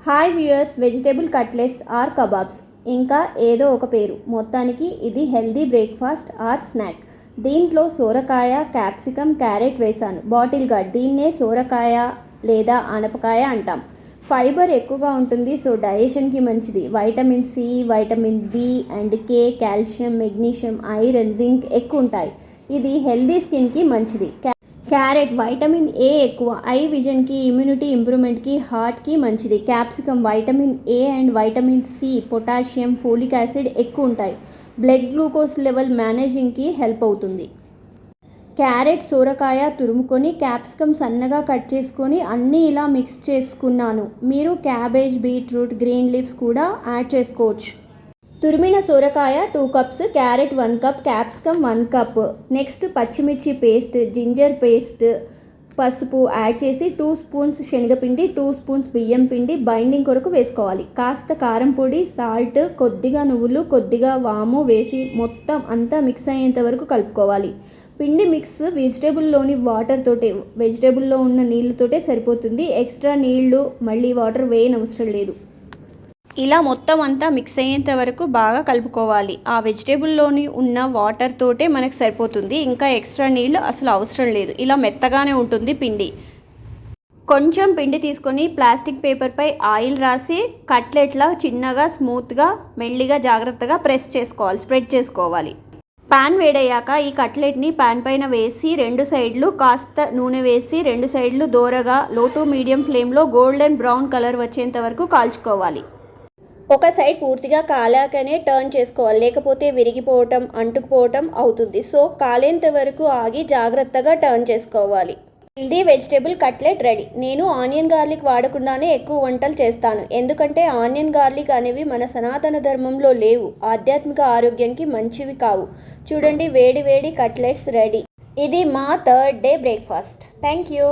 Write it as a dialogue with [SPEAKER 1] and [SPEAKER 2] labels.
[SPEAKER 1] Hi viewers, vegetable cutlets or kebabs ఇంకా ఏదో ఒక పేరు, మొత్తానికి ఇది హెల్దీ బ్రేక్ఫాస్ట్ ఆర్ స్నాక్. దీంట్లో సోరకాయ, క్యాప్సికమ్, క్యారెట్ వేశాను. బాటిల్ గార్డ్, దీన్నే సోరకాయ లేదా ఆనపకాయ అంటాం. ఫైబర్ ఎక్కువగా ఉంటుంది, సో డైజెషన్కి మంచిది. Vitamin C, vitamin B and K, calcium, magnesium, iron, zinc ఎక్కువ ఉంటాయి. ఇది హెల్దీ స్కిన్కి మంచిది. క్యారెట్ వైటమిన్ ఏ ఎక్కువ, ఐ విజన్కి, ఇమ్యూనిటీ ఇంప్రూవ్మెంట్కి, హార్ట్కి మంచిది. Capsicum vitamin A and vitamin C, potassium, folic acid ఎక్కువ ఉంటాయి. బ్లడ్ గ్లూకోజ్ లెవెల్ మేనేజింగ్కి హెల్ప్ అవుతుంది. క్యారెట్, సోరకాయ తురుముకొని, క్యాప్సికమ్ సన్నగా కట్ చేసుకొని అన్నీ ఇలా మిక్స్ చేసుకున్నాను. మీరు క్యాబేజ్, బీట్రూట్, గ్రీన్ లీవ్స్ కూడా యాడ్ చేసుకోవచ్చు. తురిమిన సోరకాయ 2 cups, carrot 1 cup, capsicum 1 cup. Next పచ్చిమిర్చి పేస్ట్, జింజర్ పేస్ట్, పసుపు యాడ్ చేసి 2 స్పూన్స్ శనగపిండి, 2 స్పూన్స్ బియ్యం పిండి బైండింగ్ కొరకు వేసుకోవాలి. కాస్త కారం పొడి, సాల్ట్, కొద్దిగా నువ్వులు, కొద్దిగా వాము వేసి మొత్తం అంతా మిక్స్ అయ్యేంత వరకు కలుపుకోవాలి. పిండి మిక్స్ వెజిటేబుల్లోని వాటర్ తోటే, వెజిటేబుల్లో ఉన్న నీళ్ళతోటే సరిపోతుంది. ఎక్స్ట్రా నీళ్లు మళ్ళీ వాటర్ వేయనవసరం లేదు. ఇలా మొత్తం అంతా మిక్స్ అయ్యేంత వరకు బాగా కలుపుకోవాలి. ఆ వెజిటేబుల్లోని ఉన్న వాటర్ తోటే మనకు సరిపోతుంది, ఇంకా ఎక్స్ట్రా నీళ్ళు అసలు అవసరం లేదు. ఇలా మెత్తగానే ఉంటుంది పిండి. కొంచెం పిండి తీసుకొని ప్లాస్టిక్ పేపర్పై ఆయిల్ రాసి కట్లెట్లా చిన్నగా, స్మూత్గా, మెల్లిగా, జాగ్రత్తగా స్ప్రెడ్ చేసుకోవాలి. పాన్ వేడయ్యాక ఈ కట్లెట్ని పాన్ పైన వేసి 2 సైడ్లు కాస్త నూనె వేసి 2 సైడ్లు దోరగా లో టు మీడియం ఫ్లేమ్లో గోల్డెన్ బ్రౌన్ కలర్ వచ్చేంత వరకు కాల్చుకోవాలి. ఒక సైడ్ పూర్తిగా కాలాకనే టర్న్ చేసుకోవాలి, లేకపోతే విరిగిపోవటం, అంటుకుపోవటం అవుతుంది. సో కాలేంత వరకు ఆగి జాగ్రత్తగా టర్న్ చేసుకోవాలి. Healthy vegetable cutlet ready. నేను ఆనియన్ గార్లిక్ వాడకుండానే ఎక్కువ వంటలు చేస్తాను, ఎందుకంటే ఆనియన్ గార్లిక్ అనేవి మన సనాతన ధర్మంలో లేవు, ఆధ్యాత్మిక ఆరోగ్యానికి మంచివి కావు. చూడండి, వేడి వేడి కట్లెట్స్ రెడీ. ఇది మా 3rd day breakfast. Thank you.